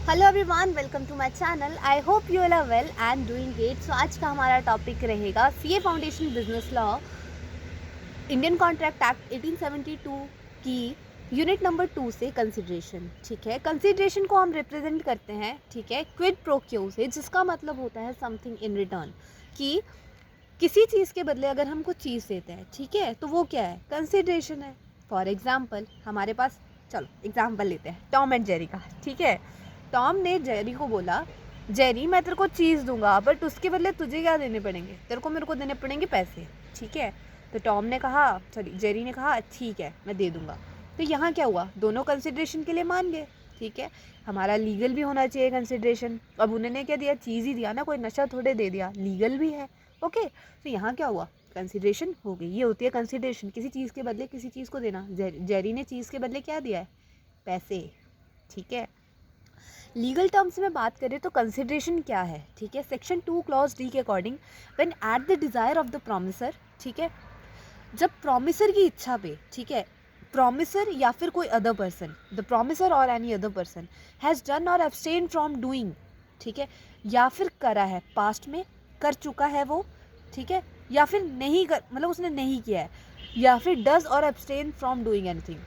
Hello everyone, welcome to my channel. I hope you all are well and doing great. So आज का हमारा topic रहेगा CA foundation business law, Indian contract act 1872 की unit number 2 से consideration. ठीक है, consideration को हम रिप्रेजेंट करते हैं, ठीक है, क्विड प्रो क्यो से, जिसका मतलब होता है समथिंग इन रिटर्न। कि किसी चीज़ के बदले अगर हम कुछ चीज़ देते हैं, ठीक है, तो वो क्या है? कंसिडरेशन है। फॉर एग्जाम्पल हमारे पास, चलो एग्जाम्पल लेते हैं टॉम एंड जेरी का। ठीक है, टॉम ने जेरी को बोला, जेरी मैं तेरे को चीज़ दूंगा बट उसके बदले तुझे क्या देने पड़ेंगे? तेरे को मेरे को देने पड़ेंगे पैसे। ठीक है, तो टॉम ने कहा, सॉरी जेरी ने कहा ठीक है मैं दे दूंगा। तो यहाँ क्या हुआ? दोनों कंसिडरेशन के लिए मान गए। ठीक है, हमारा लीगल भी होना चाहिए कंसिडरेशन। अब उन्होंने क्या दिया? चीज़ ही दिया ना, कोई नशा थोड़े दे दिया, लीगल भी है। ओके, तो यहाँ क्या हुआ? कंसिडरेशन हो गई। ये होती है कंसिडरेशन, किसी चीज़ के बदले किसी चीज़ को देना। जेरी ने चीज़ के बदले क्या दिया है? पैसे। ठीक है, लीगल टर्म्स में बात करें तो कंसिडरेशन क्या है? ठीक है, सेक्शन 2 क्लॉज डी के according, when at the desire of the promiser, ठीक है, जब प्रॉमिसर की इच्छा पे, ठीक है, प्रॉमिसर या फिर कोई अदर पर्सन, द प्रॉमिसर और any other person has done और एब्सटेन फ्रॉम डूइंग, ठीक है, या फिर करा है, पास्ट में कर चुका है वो, ठीक है, या फिर नहीं कर, मतलब उसने नहीं किया है, या फिर डज और एब्सटेन फ्रॉम डूइंग एनीथिंग,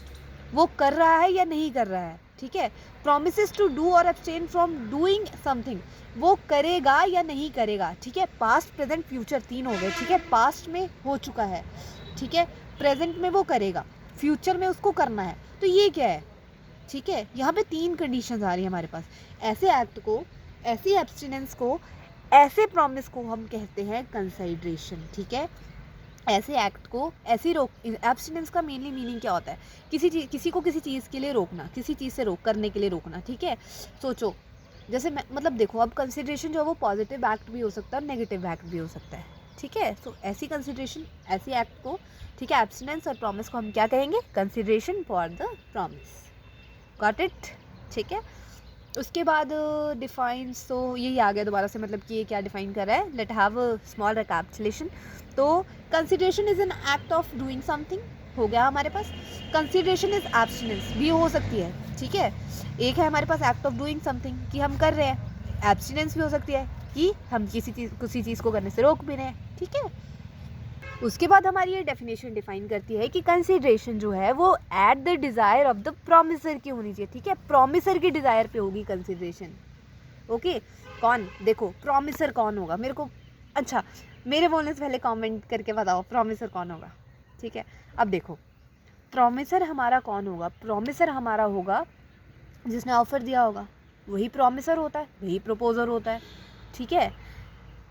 वो कर रहा है या नहीं कर रहा है। ठीक है, प्रोमिसेस टू डू और एब्सटेन फ्रॉम डूइंग समथिंग, वो करेगा या नहीं करेगा। ठीक है, पास्ट प्रेजेंट फ्यूचर तीन हो गए। ठीक है, पास्ट में हो चुका है, ठीक है, प्रेजेंट में वो करेगा, फ्यूचर में उसको करना है। तो ये क्या है? ठीक है, यहाँ पे तीन कंडीशंस आ रही है हमारे पास। ऐसे एक्ट को, ऐसी एब्सटिनेंस को, ऐसे प्रॉमिस को हम कहते हैं कंसिडरेशन। ठीक है, ऐसे एक्ट को, ऐसी रोक, एब्सटिनेंस का मेनली मीनिंग क्या होता है? किसी को किसी चीज़ के लिए रोकना, किसी चीज़ से रोक करने के लिए रोकना। ठीक है, सोचो, जैसे मैं, मतलब देखो, अब कंसिडरेशन जो है वो पॉजिटिव एक्ट भी हो सकता है और नेगेटिव एक्ट भी हो सकता है। ठीक है, सो ऐसी कंसिडरेशन, ऐसी एक्ट को, ठीक है, एब्सटिनेंस और प्रॉमिस को हम क्या कहेंगे? Consideration for the promise. Got it? ठीक है, उसके बाद डिफाइंस, तो यही आ गया दोबारा से, मतलब कि ये क्या डिफाइन कर रहा है। Let have a small recapitulation. तो consideration is an act of doing something, हो गया हमारे पास। कंसिडरेशन इज एब्सटिनेंस भी हो सकती है। ठीक है, एक है हमारे पास एक्ट ऑफ डूइंग समथिंग कि हम कर रहे हैं, एब्सटिनेंस भी हो सकती है कि हम किसी चीज़ को करने से रोक भी रहे हैं। ठीक है, उसके बाद हमारी ये डेफिनेशन डिफाइन करती है कि कंसिडरेशन जो है वो at the desire of the promiser की होनी चाहिए। ठीक है, प्रॉमिसर की डिज़ायर पे होगी कंसिडरेशन। ओके, कौन? देखो प्रॉमिसर कौन होगा मेरे को, अच्छा मेरे बोलने से पहले कमेंट करके बताओ प्रॉमिसर कौन होगा। ठीक है, अब देखो प्रॉमिसर हमारा कौन होगा? प्रॉमिसर हमारा होगा जिसने ऑफर दिया होगा, वही प्रॉमिसर होता है, वही प्रपोजर होता है। ठीक है,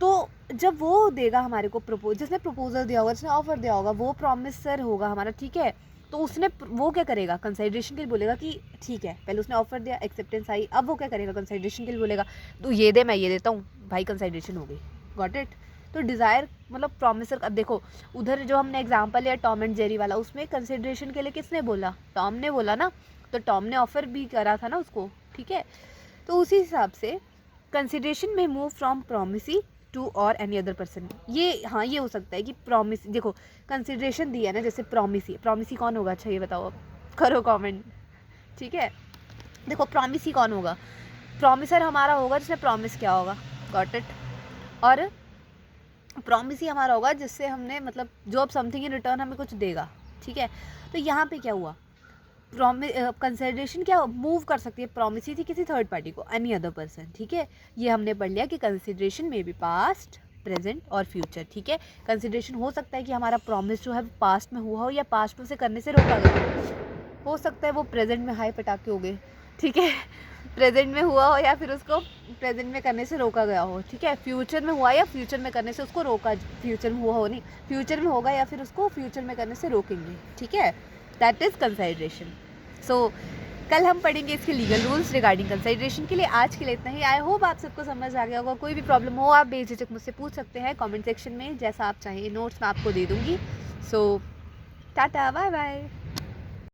तो जब वो देगा हमारे को प्रपोज, जिसने प्रपोजल दिया होगा, जिसने ऑफर दिया होगा, वो प्रॉमिसर होगा हमारा। ठीक है, तो उसने वो क्या करेगा? कंसिडरेशन के लिए बोलेगा कि ठीक है, पहले उसने ऑफर दिया, एक्सेप्टेंस आई, अब वो क्या करेगा? कंसिडरेशन के लिए बोलेगा तो ये दे, मैं ये देता हूँ, भाई कंसिडरेशन हो गई। Got it? तो डिज़ायर मतलब प्रॉमिसर का, देखो उधर जो हमने एग्जाम्पल लिया टॉम एंड जेरी वाला, उसमें कंसिडरेशन के लिए किसने बोला? टॉम ने बोला ना, तो टॉम ने ऑफर भी करा था ना उसको। ठीक है, तो उसी हिसाब से कंसिडरेशन में मूव फ्रॉम प्रोमिसी टू और एनी अदर पर्सन। ये, हाँ, ये हो सकता है कि प्रॉमिस, देखो कंसिडरेशन दिया है ना, जैसे प्रॉमिसी, प्रॉमिसी कौन होगा? अच्छा ये बताओ, अब करो कमेंट। ठीक है, देखो प्रॉमिसी कौन होगा? प्रॉमिसर हमारा होगा जिसने प्रॉमिस किया होगा। Got it? और प्रॉमिसी हमारा होगा जिससे हमने, मतलब जो अब समथिंग इन रिटर्न हमें कुछ देगा। ठीक है, तो यहाँ पे क्या हुआ? कंसिडरेशन क्या मूव कर सकती है? प्रॉमिसी थी किसी थर्ड पार्टी को, एनी अदर पर्सन। ठीक है, ये हमने पढ़ लिया कि कंसिडरेशन में भी पास्ट, प्रेजेंट और फ्यूचर। ठीक है, कंसिडरेशन हो सकता है कि हमारा प्रॉमिस जो है पास्ट में हुआ हो या पास्ट में उसे करने से रोका गया हो सकता है वो प्रेजेंट में हाई पटाखे हो गए। ठीक है, प्रेजेंट में हुआ हो या फिर उसको प्रेजेंट में करने से रोका गया हो। ठीक है, फ्यूचर में हुआ या फ्यूचर में करने से उसको रोका, फ्यूचर में हुआ हो नहीं, फ्यूचर में होगा या फिर उसको फ्यूचर में करने से रोकेंगे। ठीक है, दैट इज़ कंसिडरेशन। सो कल हम पढ़ेंगे इसके लीगल रूल्स रिगार्डिंग कंसिडरेशन के लिए। आज के लिए इतना ही। आई होप आप सबको समझ आ गया होगा। कोई भी प्रॉब्लम हो आप बेझिझक मुझसे पूछ सकते हैं कमेंट सेक्शन में, जैसा आप चाहें नोट्स मैं आपको दे दूँगी। सो टाटा, बाय बाय।